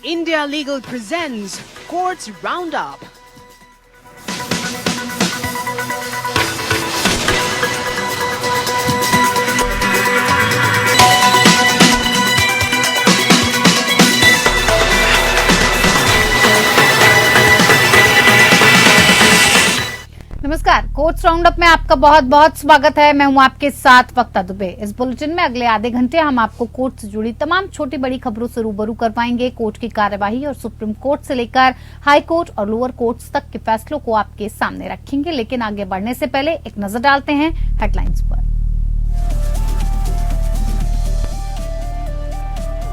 India Legal presents Courts Roundup. नमस्कार, courts roundup में आपका बहुत बहुत स्वागत है। मैं हूं आपके साथ वक्ता दुबे। इस बुलेटिन में अगले आधे घंटे हम आपको कोर्ट से जुड़ी तमाम छोटी बड़ी खबरों से रूबरू करवाएंगे। कोर्ट की कार्यवाही और सुप्रीम कोर्ट से लेकर हाई कोर्ट और लोअर कोर्ट्स तक के फैसलों को आपके सामने रखेंगे। लेकिन आगे बढ़ने से पहले एक नजर डालते हैं हेडलाइंस पर।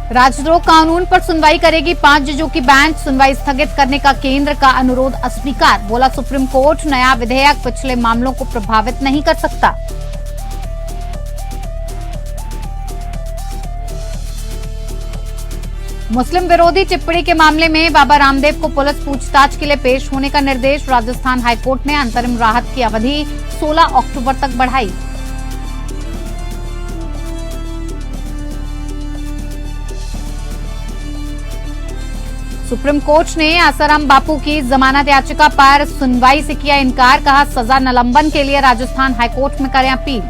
राजद्रोह कानून पर सुनवाई करेगी 5 जजों की बेंच। सुनवाई स्थगित करने का केंद्र का अनुरोध अस्वीकार। बोला सुप्रीम कोर्ट, नया विधेयक पिछले मामलों को प्रभावित नहीं कर सकता। मुस्लिम विरोधी टिप्पणी के मामले में बाबा रामदेव को पुलिस पूछताछ के लिए पेश होने का निर्देश। राजस्थान हाईकोर्ट ने अंतरिम राहत की अवधि 16 अक्टूबर तक बढ़ाई। सुप्रीम कोर्ट ने आसाराम बापू की जमानत याचिका पर सुनवाई से किया इनकार। कहा सजा निलंबन के लिए राजस्थान हाईकोर्ट में करें अपील।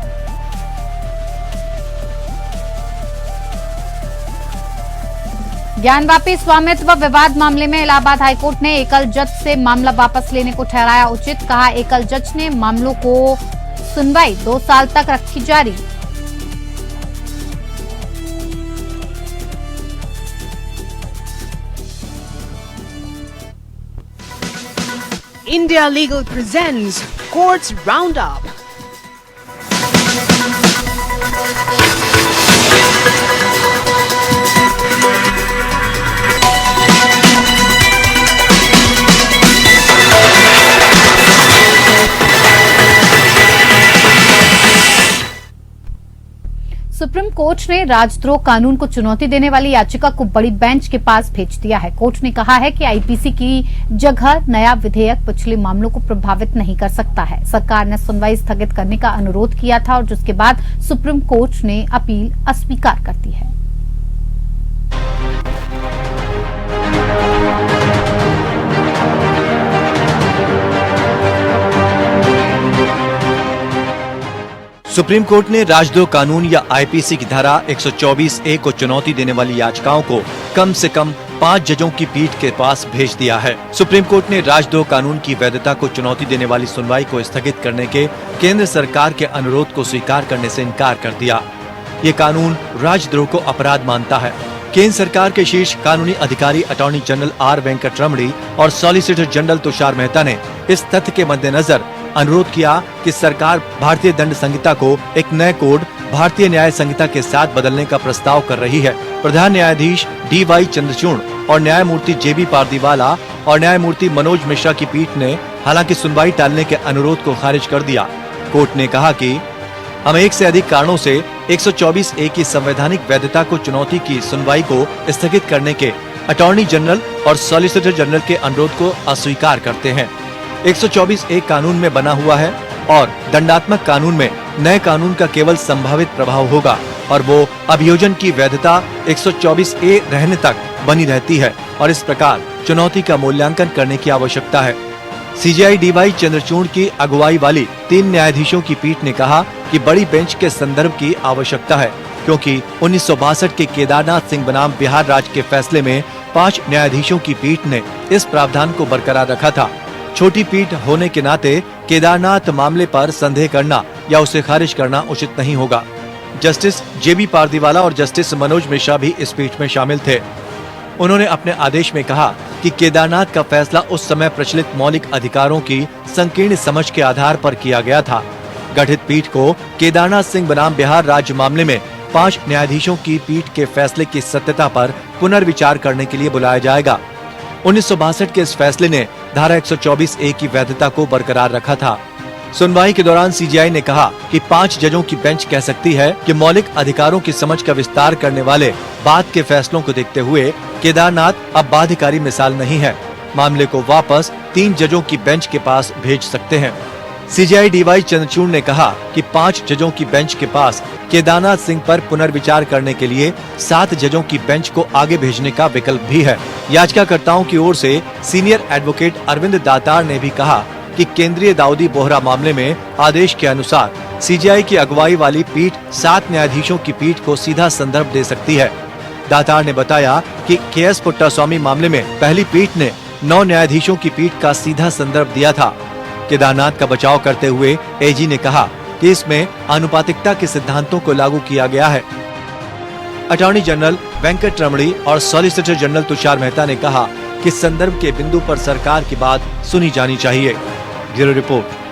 ज्ञानवापी स्वामित्व विवाद मामले में इलाहाबाद हाईकोर्ट ने एकल जज से मामला वापस लेने को ठहराया उचित। कहा एकल जज ने मामलों को सुनवाई 2 साल तक रखी जारी। India Legal presents Courts Roundup. Supreme court ने राजद्रोह कानून को चुनौती देने वाली याचिका को बड़ी बेंच के पास भेज दिया है। कोर्ट ने कहा है कि आईपीसी की जगह नया विधेयक पिछले मामलों को प्रभावित नहीं कर सकता है। सरकार ने सुनवाई स्थगित करने का अनुरोध किया था और जिसके बाद सुप्रीम कोर्ट ने अपील अस्वीकार कर दी है। सुप्रीम कोर्ट ने राजद्रोह कानून या आईपीसी की धारा 124A को चुनौती देने वाली याचिकाओं को कम से कम 5 जजों की पीठ के पास भेज दिया है। सुप्रीम कोर्ट ने राजद्रोह कानून की वैधता को चुनौती देने वाली सुनवाई को स्थगित करने के केंद्र सरकार के अनुरोध को स्वीकार करने से इनकार कर दिया। ये कानून राजद्रोह को अपराध मानता है। केंद्र सरकार के शीर्ष कानूनी अधिकारी अटॉर्नी जनरल आर वेंकटरमणी और सॉलिसिटर जनरल तुषार मेहता ने इस तथ्य के मद्देनजर अनुरोध किया कि सरकार भारतीय दंड संहिता को एक नए कोड भारतीय न्याय संहिता के साथ बदलने का प्रस्ताव कर रही है। प्रधान न्यायाधीश DY चंद्रचूड़ और न्यायमूर्ति JB पारदीवाला और न्यायमूर्ति मनोज मिश्रा की पीठ ने हालांकि सुनवाई टालने के अनुरोध को खारिज कर दिया। कोर्ट ने कहा कि हम एक से अधिक कारणों से 124A की संवैधानिक वैधता को चुनौती की सुनवाई को स्थगित करने के अटॉर्नी जनरल और सॉलिसिटर जनरल के अनुरोध को अस्वीकार करते हैं। 124A कानून में बना हुआ है और दंडात्मक कानून में नए कानून का केवल संभावित प्रभाव होगा और वो अभियोजन की वैधता 124A रहने तक बनी रहती है और इस प्रकार चुनौती का मूल्यांकन करने की आवश्यकता है। CJI DY चंद्रचूड़ की अगुवाई वाली 3 न्यायाधीशों की पीठ ने कहा कि बड़ी बेंच के संदर्भ की आवश्यकता है क्योंकि 1962 के केदारनाथ सिंह बनाम बिहार राज्य के फैसले में 5 न्यायाधीशों की पीठ ने इस प्रावधान को बरकरार रखा था। छोटी पीठ होने के नाते केदारनाथ मामले पर संदेह करना या उसे खारिज करना उचित नहीं होगा। जस्टिस JB पारदीवाला और जस्टिस मनोज मिश्रा भी इस पीठ में शामिल थे। उन्होंने अपने आदेश में कहा कि केदारनाथ का फैसला उस समय प्रचलित मौलिक अधिकारों की संकीर्ण समझ के आधार पर किया गया था। गठित पीठ को केदारनाथ सिंह बनाम बिहार राज्य मामले में 5 न्यायाधीशों की पीठ के फैसले की सत्यता पर पुनर्विचार करने के लिए बुलाया जाएगा। 1962 के इस फैसले ने धारा 124A की वैधता को बरकरार रखा था। सुनवाई के दौरान CJI ने कहा कि 5 जजों की बेंच कह सकती है कि मौलिक अधिकारों की समझ का विस्तार करने वाले बाद के फैसलों को देखते हुए केदारनाथ अब बाध्यकारी मिसाल नहीं है। मामले को वापस 3 जजों की बेंच के पास भेज सकते हैं। सीजेआई डीवाई चंद्रचूड़ ने कहा कि 5 जजों की बेंच के पास केदारनाथ सिंह पर पुनर्विचार करने के लिए 7 जजों की बेंच को आगे भेजने का विकल्प भी है। याचिकाकर्ताओं की ओर से सीनियर एडवोकेट अरविंद दातार ने भी कहा कि केंद्रीय दाऊदी बोहरा मामले में आदेश के अनुसार सीजेआई की अगुवाई वाली पीठ 7 न्यायाधीशों की पीठ को सीधा संदर्भ दे सकती है। दातार ने बताया कि केएस पुट्टास्वामी मामले में पहली पीठ ने 9 न्यायाधीशों की पीठ का सीधा संदर्भ दिया था। केदारनाथ का बचाव करते हुए एजी ने कहा कि इसमें आनुपातिकता के सिद्धांतों को लागू किया गया है। अटॉर्नी जनरल वेंकट रमणी और सॉलिसिटर जनरल तुषार मेहता ने कहा कि संदर्भ के बिंदु पर सरकार की बात सुनी जानी चाहिए। Bureau report.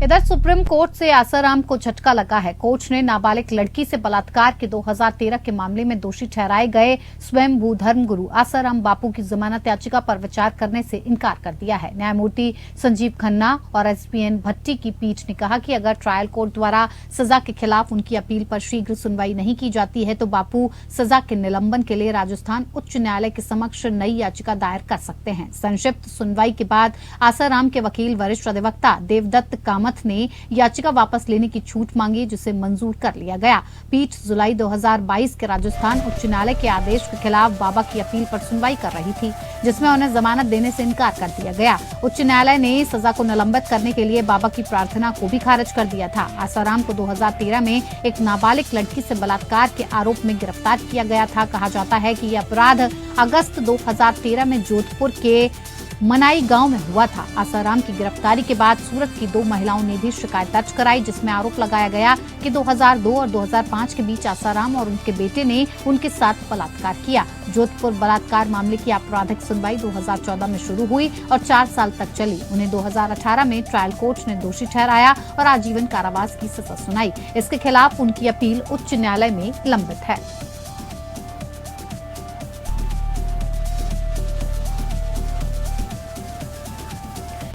इधर सुप्रीम कोर्ट से आसाराम को झटका लगा है। कोर्ट ने नाबालिग लड़की से बलात्कार के 2013 के मामले में दोषी ठहराए गए स्वयंभू धर्मगुरु आसाराम बापू की जमानत याचिका पर विचार करने से इनकार कर दिया है। न्यायमूर्ति संजीव खन्ना और एसपीएन भट्टी की पीठ ने कहा कि अगर ट्रायल कोर्ट द्वारा सजा के खिलाफ उनकी अपील पर शीघ्र सुनवाई नहीं की जाती है तो बापू सजा के निलंबन के लिए राजस्थान उच्च न्यायालय के समक्ष नई याचिका दायर कर सकते हैं। संक्षिप्त सुनवाई के बाद आसाराम के वकील वरिष्ठ अधिवक्ता देवदत्त कामत ने याचिका वापस लेने की छूट मांगी, जिसे मंजूर कर लिया गया। पीठ जुलाई 2022 के राजस्थान उच्च न्यायालय के आदेश के खिलाफ बाबा की अपील पर सुनवाई कर रही थी, जिसमें उन्हें जमानत देने से इनकार कर दिया गया। उच्च न्यायालय ने सजा को निलंबित करने के लिए बाबा की प्रार्थना को भी खारिज कर दिया था। आसाराम को 2013 में एक नाबालिग लड़की से बलात्कार के आरोप में गिरफ्तार किया गया था। कहा जाता है कि यह अपराध अगस्त 2013 में जोधपुर के मनाई गांव में हुआ था। आसाराम की गिरफ्तारी के बाद सूरत की 2 महिलाओं ने भी शिकायत दर्ज कराई, जिसमें आरोप लगाया गया कि 2002 और 2005 के बीच आसाराम और उनके बेटे ने उनके साथ बलात्कार किया। जोधपुर बलात्कार मामले की आपराधिक सुनवाई 2014 में शुरू हुई और 4 साल तक चली। उन्हें 2018 में ट्रायल कोर्ट ने दोषी ठहराया और आजीवन कारावास की सजा सुनाई। इसके खिलाफ उनकी अपील उच्च न्यायालय में लंबित है।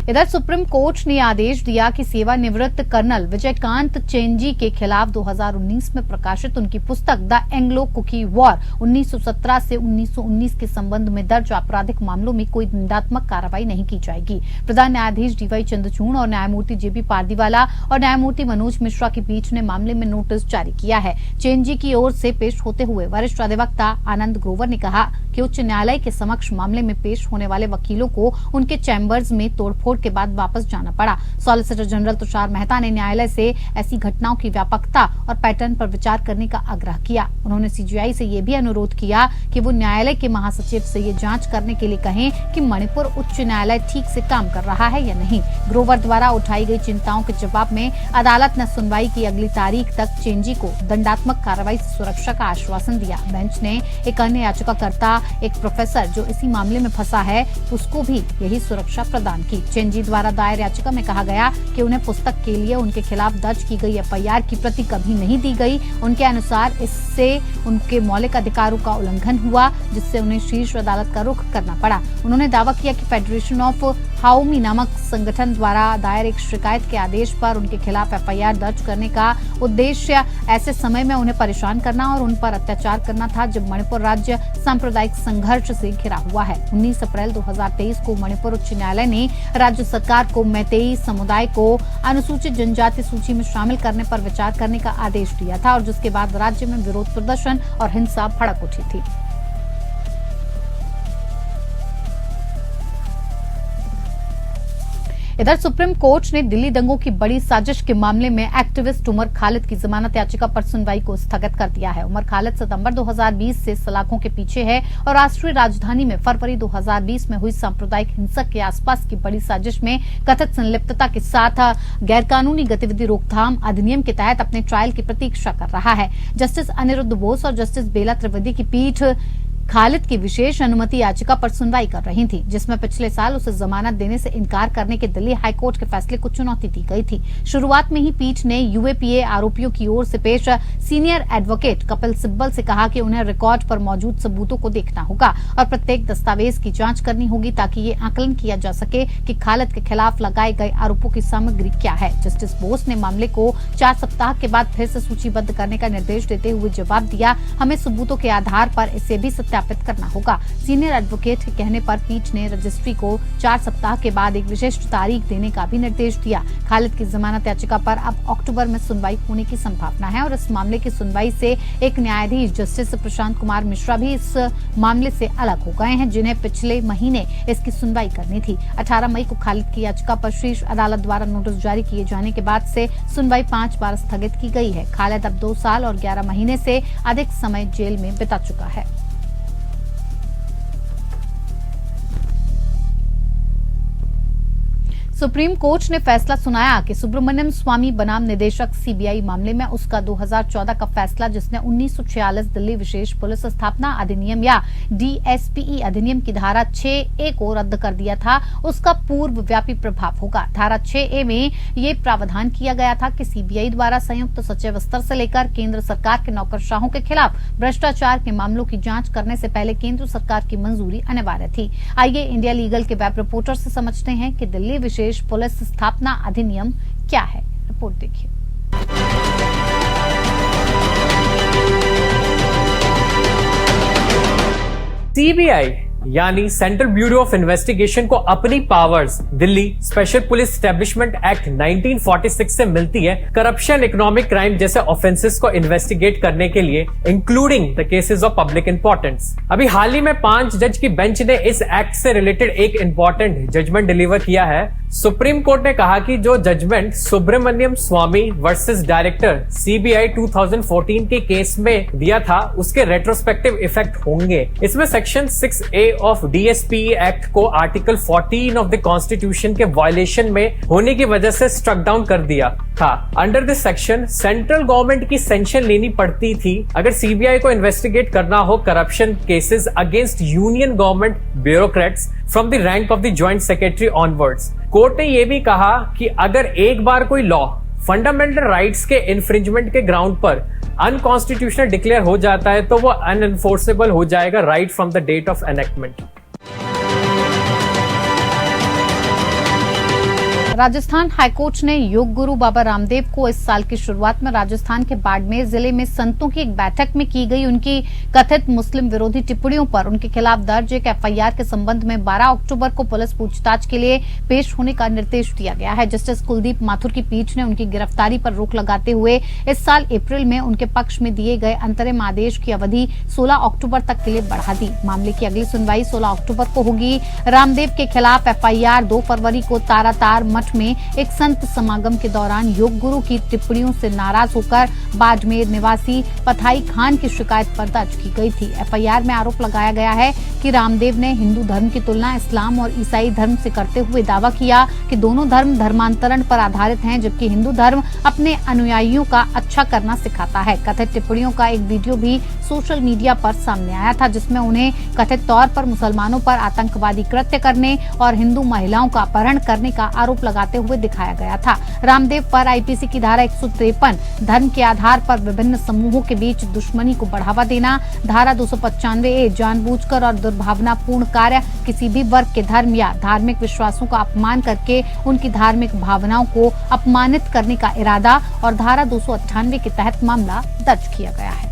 इधर सुप्रीम कोर्ट ने आदेश दिया कि सेवानिवृत्त कर्नल विजयकांत चेंजी के खिलाफ 2019 में प्रकाशित उनकी पुस्तक द एंग्लो कुकी वॉर 1917 से 1919 के संबंध में दर्ज आपराधिक मामलों में कोई दंडात्मक कार्रवाई नहीं की जाएगी। प्रधान न्यायाधीश डीवाई चंद्रचूड़ और न्यायमूर्ति जेबी पारदीवाला और न्यायमूर्ति मनोज मिश्रा की पीठ ने मामले में नोटिस जारी किया है। चेंजी की ओर से पेश होते हुए वरिष्ठ अधिवक्ता आनंद ग्रोवर ने कहा कि उच्च न्यायालय के समक्ष मामले में पेश होने वाले वकीलों को उनके चैम्बर्स में तोड़फोड़ के बाद वापस जाना पड़ा। सॉलिसिटर जनरल तुषार मेहता ने न्यायालय से ऐसी घटनाओं की व्यापकता और पैटर्न पर विचार करने का आग्रह किया। उन्होंने सीजीआई से यह भी अनुरोध किया कि वो न्यायालय के महासचिव से ये जांच करने के लिए कहें कि मणिपुर उच्च न्यायालय ठीक से काम कर रहा है या नहीं। ग्रोवर द्वारा उठाई गई चिंताओं के जवाब में अदालत ने सुनवाई की अगली तारीख तक चेंजी को दंडात्मक कार्रवाई से सुरक्षा का आश्वासन दिया। बेंच ने एक अन्य याचिकाकर्ता, एक प्रोफेसर जो इसी मामले में फंसा है, उसको भी यही सुरक्षा प्रदान की। चेंजी द्वारा दायर याचिका में कहा गया कि उन्हें पुस्तक के लिए उनके खिलाफ दर्ज की गई एफआईआर की प्रति कभी नहीं दी गई। उनके अनुसार इससे उनके मौलिक अधिकारों का उल्लंघन हुआ, जिससे उन्हें शीर्ष अदालत का रुख करना पड़ा। उन्होंने दावा किया कि फेडरेशन ऑफ हाउमी नामक संगठन द्वारा दायर एक शिकायत के आदेश पर उनके खिलाफ एफआईआर दर्ज करने का उद्देश्य ऐसे समय में उन्हें परेशान करना और उन पर अत्याचार करना था जब मणिपुर राज्य सांप्रदायिक संघर्ष से घिरा हुआ है। 19 अप्रैल 2023 को मणिपुर उच्च न्यायालय ने राज्य सरकार को मैतेई समुदाय को अनुसूचित जनजाति सूची में शामिल करने पर विचार करने का आदेश दिया था और जिसके बाद राज्य में विरोध प्रदर्शन और हिंसा भड़क उठी थी। इधर सुप्रीम कोर्ट ने दिल्ली दंगों की बड़ी साजिश के मामले में एक्टिविस्ट उमर खालिद की जमानत याचिका पर सुनवाई को स्थगित कर दिया है। उमर खालिद सितंबर 2020 से सलाखों के पीछे है और राष्ट्रीय राजधानी में फरवरी 2020 में हुई सांप्रदायिक हिंसा के आसपास की बड़ी साजिश में कथित संलिप्तता के साथ गैरकानूनी गतिविधि रोकथाम अधिनियम के तहत अपने ट्रायल की प्रतीक्षा कर रहा है। जस्टिस अनिरुद्ध बोस और जस्टिस बेला त्रिवेदी की पीठ खालिद की विशेष अनुमति याचिका पर सुनवाई कर रही थी, जिसमें पिछले साल उसे जमानत देने से इनकार करने के दिल्ली हाईकोर्ट के फैसले को चुनौती दी गई थी। शुरुआत में ही पीठ ने यूएपीए आरोपियों की ओर से पेश सीनियर एडवोकेट कपिल सिब्बल से कहा कि उन्हें रिकॉर्ड पर मौजूद सबूतों को देखना होगा और प्रत्येक दस्तावेज की जांच करनी होगी ताकि ये आकलन किया जा सके कि खालिद के खिलाफ लगाए गए आरोपों की सामग्री क्या है। जस्टिस बोस ने मामले को 4 सप्ताह के बाद फिर से सूचीबद्ध करने का निर्देश देते हुए जवाब दिया, हमें सबूतों के आधार पर इसे भी सत्यापित सत्यापित करना होगा। सीनियर एडवोकेट के कहने पर पीठ ने रजिस्ट्री को 4 सप्ताह के बाद एक विशिष्ट तारीख देने का भी निर्देश दिया। खालिद की जमानत याचिका पर अब अक्टूबर में सुनवाई होने की संभावना है और इस मामले की सुनवाई से एक न्यायाधीश जस्टिस प्रशांत कुमार मिश्रा भी इस मामले से अलग हो गए हैं, जिन्हें पिछले महीने इसकी सुनवाई करनी थी। 18 मई को खालिद की याचिका पर शीर्ष अदालत द्वारा नोटिस जारी किए जाने के बाद से सुनवाई 5 बार स्थगित की गई है। खालिद अब 2 साल और 11 महीने से अधिक समय जेल में बिता चुका है। सुप्रीम कोर्ट ने फैसला सुनाया कि सुब्रमण्यम स्वामी बनाम निदेशक सीबीआई मामले में उसका 2014 का फैसला, जिसने 1946 दिल्ली विशेष पुलिस स्थापना अधिनियम या डीएसपीई अधिनियम की धारा 6A को रद्द कर दिया था, उसका पूर्व व्यापी प्रभाव होगा। धारा 6A में ये प्रावधान किया गया था कि सीबीआई द्वारा संयुक्त सचिव स्तर से लेकर केंद्र सरकार के नौकरशाहों के खिलाफ भ्रष्टाचार के मामलों की जांच करने से पहले केंद्र सरकार की मंजूरी अनिवार्य थी। आइए इंडिया लीगल के वेब रिपोर्टर से समझते हैं कि दिल्ली विशेष पुलिस स्थापना अधिनियम क्या है। रिपोर्ट देखिए। सीबीआई यानी सेंट्रल ब्यूरो ऑफ इन्वेस्टिगेशन को अपनी powers Delhi special police establishment act 1946 से मिलती है करप्शन, इकोनॉमिक क्राइम जैसे ऑफेंसेस को इन्वेस्टिगेट करने के लिए, including the cases of public importance. अभी हाल ही में 5 जज की बेंच ने इस एक्ट से रिलेटेड एक इंपॉर्टेंट जजमेंट डिलीवर किया है। सुप्रीम कोर्ट ने कहा कि जो जजमेंट सुब्रमण्यम स्वामी वर्सेस डायरेक्टर सीबीआई 2014 के केस में दिया था, उसके रेट्रोस्पेक्टिव इफेक्ट होंगे। इसमें section 6A of DSPE act को आर्टिकल 14 ऑफ द कॉन्स्टिट्यूशन के वायलेशन में होने की वजह से स्ट्रक डाउन कर दिया था। Under this section central government की सैंक्शन लेनी पड़ती थी अगर सीबीआई को इन्वेस्टिगेट करना हो corruption cases against union government bureaucrats from the rank of the joint secretary onwards. Court ने यह भी कहा कि अगर एक बार कोई लॉ फंडामेंटल राइट्स के इन्फ्रिंजमेंट के ग्राउंड पर अनकॉन्स्टिट्यूशनल डिक्लेयर हो जाता है तो वो अनएनफोर्सेबल हो जाएगा right from the date of enactment. Rajasthan high court ने योग गुरु बाबा रामदेव को इस साल की शुरुआत में राजस्थान के बाड़मेर जिले में संतों की एक बैठक में की गई उनकी कथित मुस्लिम विरोधी टिप्पणियों पर उनके खिलाफ दर्ज एक एफआईआर के संबंध में 12 अक्टूबर को पुलिस पूछताछ के लिए पेश होने का निर्देश दिया गया है। जस्टिस कुलदीप माथुर की पीठ ने उनकी गिरफ्तारी पर रोक लगाते हुए इस साल अप्रैल में उनके पक्ष में दिए गए अंतरिम आदेश की अवधि 16 अक्टूबर तक के लिए बढ़ा दी। मामले की अगली सुनवाई 16 अक्टूबर को होगी। रामदेव के खिलाफ एफआईआर 2 फरवरी को तारातार मठ में एक संत समागम के दौरान योग गुरु की टिप्पणियों से नाराज होकर बाड़मेर निवासी पथाई खान की शिकायत पर दर्ज की गई थी। एफआईआर में आरोप लगाया गया है कि रामदेव ने हिंदू धर्म की तुलना इस्लाम और ईसाई धर्म से करते हुए दावा किया कि दोनों धर्म धर्मांतरण पर आधारित हैं, जबकि हिंदू धर्म अपने अनुयायियों का अच्छा करना सिखाता है। कथित टिप्पणियों का एक वीडियो भी सोशल मीडिया पर सामने आया था, जिसमें उन्हें कथित तौर पर मुसलमानों पर आतंकवादी कृत्य करने और हिंदू महिलाओं का अपहरण करने का आरोप लगाते हुए दिखाया गया था। रामदेव पर आईपीसी की धारा 153 धर्म के आधार पर विभिन्न समूहों के बीच दुश्मनी को बढ़ावा देना, धारा 295A जानबूझकर और दुर्भावनापूर्ण कार्य किसी भी वर्ग के धर्म या धार्मिक विश्वासों का अपमान करके उनकी धार्मिक भावनाओं को अपमानित करने का इरादा और धारा 298 के तहत मामला दर्ज किया गया है।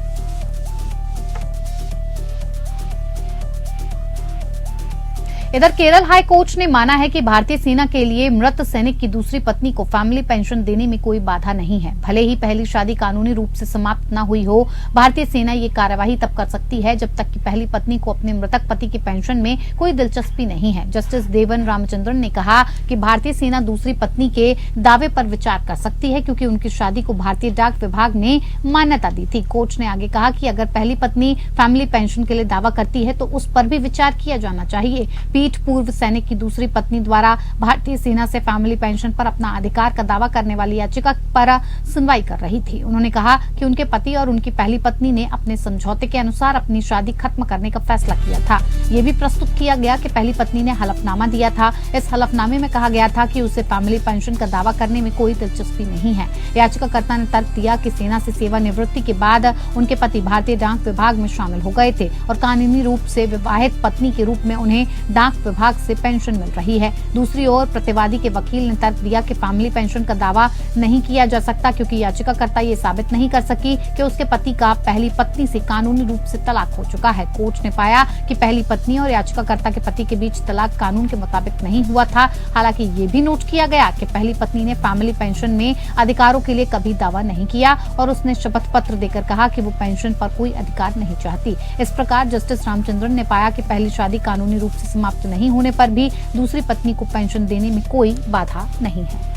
इधर केरल हाई कोर्ट ने माना है कि भारतीय सेना के लिए मृत सैनिक की दूसरी पत्नी को फैमिली पेंशन देने में कोई बाधा नहीं है। भले ही पहली शादी कानूनी रूप से समाप्त न हुई हो, भारतीय सेना ये कार्यवाही तब कर सकती है जब तक कि पहली पत्नी को अपने मृतक पति की पेंशन में कोई दिलचस्पी नहीं है। जस्टिस देवन रामचंद्रन ने कहा कि भारतीय सेना दूसरी पत्नी के दावे पर विचार कर सकती है क्योंकि उनकी शादी को भारतीय डाक विभाग ने मान्यता दी थी। कोर्ट ने आगे कहा कि अगर पहली पत्नी फैमिली पेंशन के लिए दावा करती है तो उस पर भी विचार किया जाना चाहिए। पीठ पूर्व सैनिक की दूसरी पत्नी द्वारा भारतीय सेना से फैमिली पेंशन पर अपना अधिकार का दावा करने वाली याचिका पर सुनवाई कर रही थी। उन्होंने कहा कि उनके पति और उनकी पहली पत्नी ने अपने समझौते के अनुसार अपनी शादी खत्म करने का फैसला किया था। ये भी प्रस्तुत किया गया कि पहली पत्नी ने हलफनामा दिया था। इस हलफनामे में कहा गया था कि उसे फैमिली पेंशन का दावा करने में कोई दिलचस्पी नहीं है। याचिकाकर्ता ने तर्क दिया कि सेना से सेवानिवृत्ति के बाद उनके पति भारतीय डाक विभाग में शामिल हो गए थे और कानूनी रूप से विवाहित पत्नी के रूप में उन्हें डाक डाक विभाग से पेंशन मिल रही है। दूसरी ओर प्रतिवादी के वकील ने तर्क दिया कि फैमिली पेंशन का दावा नहीं किया जा सकता क्योंकि याचिकाकर्ता ये साबित नहीं कर सकी कि उसके पति का पहली पत्नी से कानूनी रूप से तलाक हो चुका है। कोर्ट ने पाया कि पहली पत्नी और याचिकाकर्ता के पति के बीच तलाक कानून के मुताबिक नहीं हुआ था। हालांकि ये भी नोट किया गया कि पहली पत्नी ने फैमिली पेंशन में अधिकारों के लिए कभी दावा नहीं किया और उसने शपथ पत्र देकर कहा कि वो पेंशन पर कोई अधिकार नहीं चाहती। इस प्रकार जस्टिस रामचंद्रन ने पाया कि पहली शादी कानूनी रूप से समाप्त नहीं होने पर भी दूसरी पत्नी को पेंशन देने में कोई बाधा नहीं है।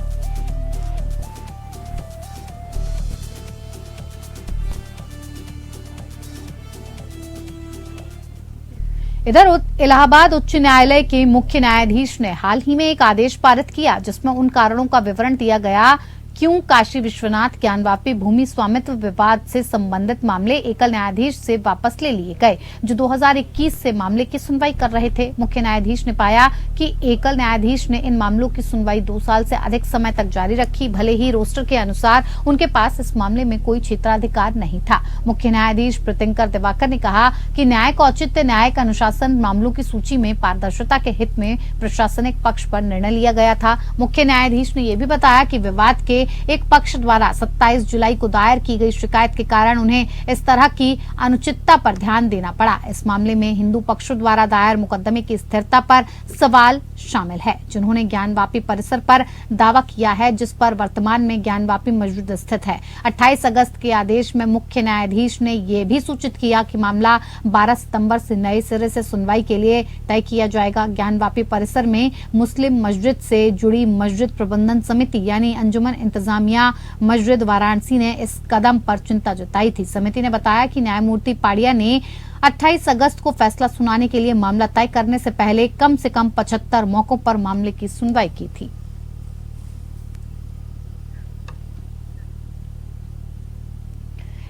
इधर इलाहाबाद उच्च न्यायालय के मुख्य न्यायाधीश ने हाल ही में एक आदेश पारित किया जिसमें उन कारणों का विवरण दिया गया क्यों काशी विश्वनाथ ज्ञानवापी भूमि स्वामित्व विवाद से संबंधित मामले एकल न्यायाधीश से वापस ले लिए गए जो 2021 से मामले की सुनवाई कर रहे थे। मुख्य न्यायाधीश ने पाया कि एकल न्यायाधीश ने इन मामलों की सुनवाई 2 साल से अधिक समय तक जारी रखी, भले ही रोस्टर के अनुसार उनके पास इस मामले में कोई क्षेत्राधिकार नहीं था। मुख्य न्यायाधीश प्रीतिंकर दिवाकर ने कहा कि न्यायिक औचित्य न्यायिक अनुशासन मामलों की सूची में पारदर्शिता के हित में प्रशासनिक पक्ष पर निर्णय लिया गया था। मुख्य न्यायाधीश ने यह भी बताया कि विवाद के एक पक्ष द्वारा 27 जुलाई को दायर की गई शिकायत के कारण उन्हें इस तरह की अनुचितता पर ध्यान देना पड़ा। इस मामले में हिंदू पक्षों द्वारा दायर मुकदमे की स्थिरता पर सवाल शामिल है, जिन्होंने ज्ञानवापी परिसर पर दावा किया है जिस पर वर्तमान में ज्ञानवापी मस्जिद स्थित है। 28 अगस्त के आदेश में मुख्य न्यायाधीश ने यह भी सूचित किया कि मामला 12 सितंबर से नए सिरे से सुनवाई के लिए तय किया जाएगा। ज्ञानवापी परिसर में मुस्लिम मस्जिद से जुड़ी मस्जिद प्रबंधन समिति यानी अंजुमन इंतजामिया मस्जिद वाराणसी ने इस कदम पर चिंता जताई थी। समिति ने बताया कि न्यायमूर्ति पाड़िया ने 28 अगस्त को फैसला सुनाने के लिए मामला तय करने से पहले कम से कम 75 मौकों पर मामले की सुनवाई की थी।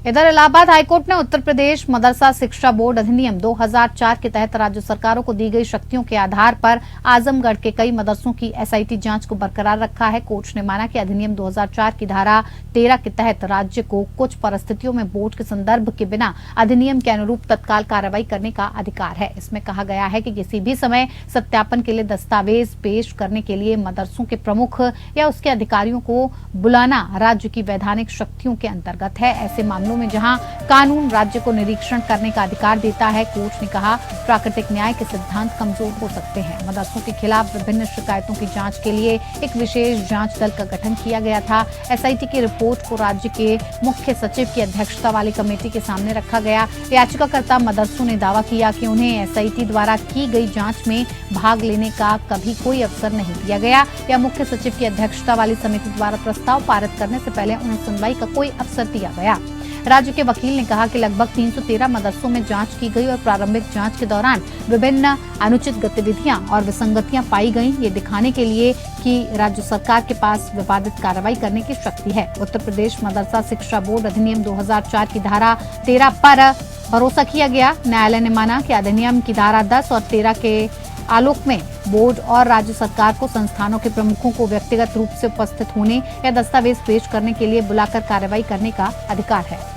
इधर इलाहाबाद हाईकोर्ट ने उत्तर प्रदेश मदरसा शिक्षा बोर्ड अधिनियम 2004 के तहत राज्य सरकारों को दी गई शक्तियों के आधार पर आजमगढ़ के कई मदरसों की एसआईटी जांच को बरकरार रखा है। कोर्ट ने माना कि अधिनियम 2004 की धारा 13 के तहत राज्य को कुछ परिस्थितियों में बोर्ड के संदर्भ के बिना अधिनियम के अनुरूप तत्काल कार्रवाई करने का अधिकार है। इसमें कहा गया है कि किसी भी समय सत्यापन के लिए दस्तावेज पेश करने के लिए मदरसों के प्रमुख या उसके अधिकारियों को बुलाना राज्य की वैधानिक शक्तियों के अंतर्गत है। ऐसे मामलों में जहां कानून राज्य को निरीक्षण करने का अधिकार देता है, कोर्ट ने कहा प्राकृतिक न्याय के सिद्धांत कमजोर हो सकते हैं। मदरसों के खिलाफ विभिन्न शिकायतों की जांच के लिए एक विशेष जांच दल का गठन किया गया था। एसआईटी की रिपोर्ट को राज्य के मुख्य सचिव की अध्यक्षता वाली कमेटी के सामने रखा गया। याचिकाकर्ता मदरसों ने दावा किया कि उन्हें एसआईटी द्वारा की गई जांच में भाग लेने का कभी कोई अवसर नहीं दिया गया या मुख्य सचिव की अध्यक्षता वाली समिति द्वारा प्रस्ताव पारित करने से पहले उन्हें सुनवाई का कोई अवसर दिया गया। राज्य के वकील ने कहा कि लगभग 313 मदरसों में जांच की गई और प्रारंभिक जांच के दौरान विभिन्न अनुचित गतिविधियां और विसंगतियां पाई गईं, ये दिखाने के लिए कि राज्य सरकार के पास विवादित कार्रवाई करने की शक्ति है। उत्तर प्रदेश मदरसा शिक्षा बोर्ड अधिनियम 2004 की धारा 13 पर भरोसा किया गया। न्यायालय ने माना कि अधिनियम की धारा 10 और 13 के आलोक में बोर्ड और राज्य सरकार को संस्थानों के प्रमुखों को व्यक्तिगत रूप से उपस्थित होने या दस्तावेज पेश करने के लिए बुलाकर कार्रवाई करने का अधिकार है।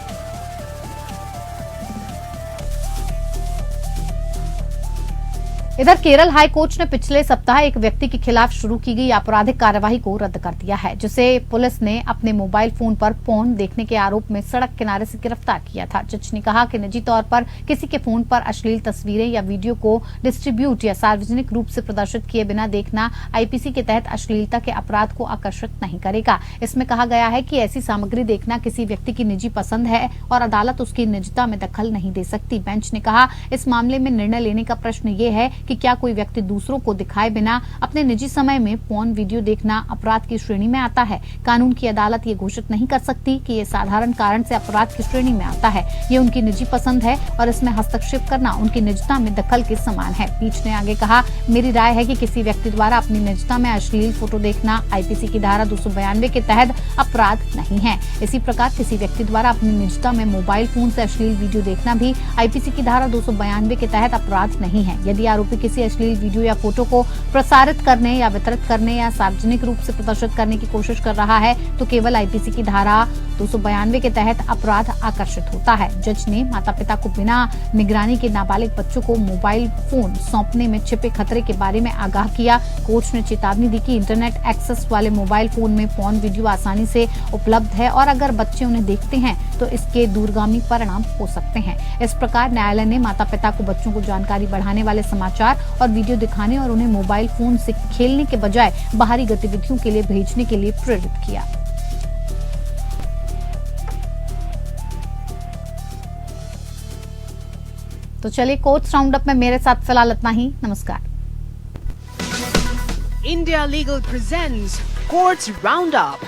इधर केरल हाई कोर्ट ने पिछले सप्ताह एक व्यक्ति के खिलाफ शुरू की गई आपराधिक कार्यवाही को रद्द कर दिया है, जिसे पुलिस ने अपने मोबाइल फोन पर पोर्न देखने के आरोप में सड़क किनारे से गिरफ्तार किया था। जज ने कहा कि निजी तौर पर किसी के फोन पर अश्लील तस्वीरें या वीडियो को डिस्ट्रीब्यूट या सार्वजनिक रूप से प्रदर्शित किए बिना देखना आईपीसी के तहत अश्लीलता के अपराध को आकर्षित नहीं करेगा। इसमें कहा गया है कि ऐसी सामग्री देखना किसी व्यक्ति की निजी पसंद है और अदालत उसकी निजता में दखल नहीं दे सकती। बेंच ने कहा इस मामले में निर्णय लेने का प्रश्न ये है कि क्या कोई व्यक्ति दूसरों को दिखाए बिना अपने निजी समय में पोर्न वीडियो देखना अपराध की श्रेणी में आता है। कानून की अदालत ये घोषित नहीं कर सकती कि ये साधारण कारण से अपराध की श्रेणी में आता है। ये उनकी निजी पसंद है और इसमें हस्तक्षेप करना उनकी निजता में दखल के समान है। पीठ ने आगे कहा, मेरी राय है कि किसी व्यक्ति द्वारा अपनी निजता में अश्लील फोटो देखना आईपीसी की धारा 292 के तहत अपराध नहीं है। इसी प्रकार किसी व्यक्ति द्वारा अपनी निजता में मोबाइल फोन से अश्लील वीडियो देखना भी आईपीसी की धारा 292 के तहत अपराध नहीं है। यदि आरोपी किसी अश्लील वीडियो या फोटो को प्रसारित करने या वितरित करने या सार्वजनिक रूप से प्रदर्शित करने की कोशिश कर रहा है तो केवल आईपीसी की धारा 292 के तहत अपराध आकर्षित होता है। जज ने माता पिता को बिना निगरानी के नाबालिग बच्चों को मोबाइल फोन सौंपने में छिपे खतरे के बारे में आगाह किया। कोर्ट ने चेतावनी दी कि इंटरनेट एक्सेस वाले मोबाइल फोन में पॉर्न वीडियो आसानी से उपलब्ध है और अगर बच्चे उन्हें देखते हैं तो इसके दूरगामी परिणाम हो सकते हैं। इस प्रकार न्यायालय ने माता पिता को बच्चों को जानकारी बढ़ाने वाले समाचार और वीडियो दिखाने और उन्हें मोबाइल फोन से खेलने के बजाय बाहरी गतिविधियों के लिए भेजने के लिए प्रेरित किया। तो चलिए कोर्ट्स राउंड अप में मेरे साथ फिलहाल इतना ही। नमस्कार। India Legal presents Courts Roundup.